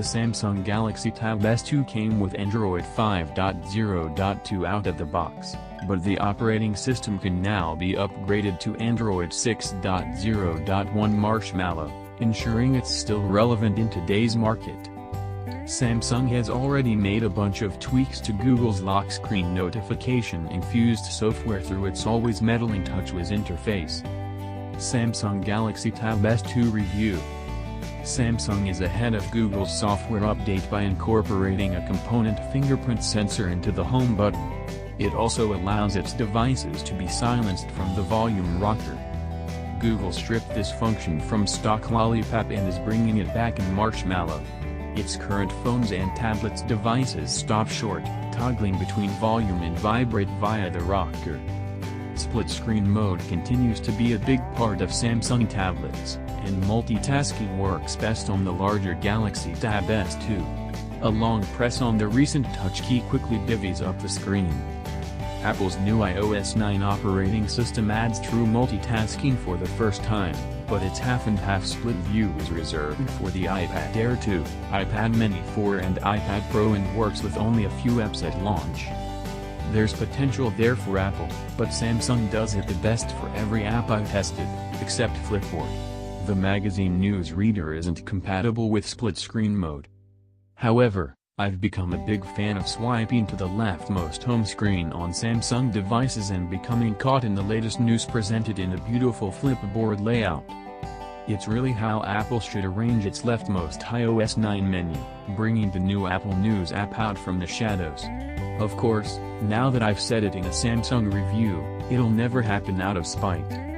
The Samsung Galaxy Tab S2 came with Android 5.0.2 out of the box, but the operating system can now be upgraded to Android 6.0.1 Marshmallow, ensuring it's still relevant in today's market. Samsung has already made a bunch of tweaks to Google's lock screen notification-infused software through its always meddling TouchWiz interface. Samsung Galaxy Tab S2 Review. Samsung is ahead of Google's software update by incorporating a component fingerprint sensor into the home button. It also allows its devices to be silenced from the volume rocker. Google stripped this function from stock Lollipop and is bringing it back in Marshmallow. Its current phones and tablets devices stop short, toggling between volume and vibrate via the rocker. Split-screen mode continues to be a big part of Samsung tablets, and multitasking works best on the larger Galaxy Tab S2. A long press on the recent Touch key quickly divvies up the screen. Apple's new iOS 9 operating system adds true multitasking for the first time, but its half-and-half split view is reserved for the iPad Air 2, iPad Mini 4 and iPad Pro and works with only a few apps at launch. There's potential there for Apple, but Samsung does it the best for every app I've tested, except Flipboard. The magazine news reader isn't compatible with split-screen mode. However, I've become a big fan of swiping to the leftmost home screen on Samsung devices and becoming caught in the latest news presented in a beautiful Flipboard layout. It's really how Apple should arrange its leftmost iOS 9 menu, bringing the new Apple News app out from the shadows. Of course, now that I've said it in a Samsung review, it'll never happen out of spite.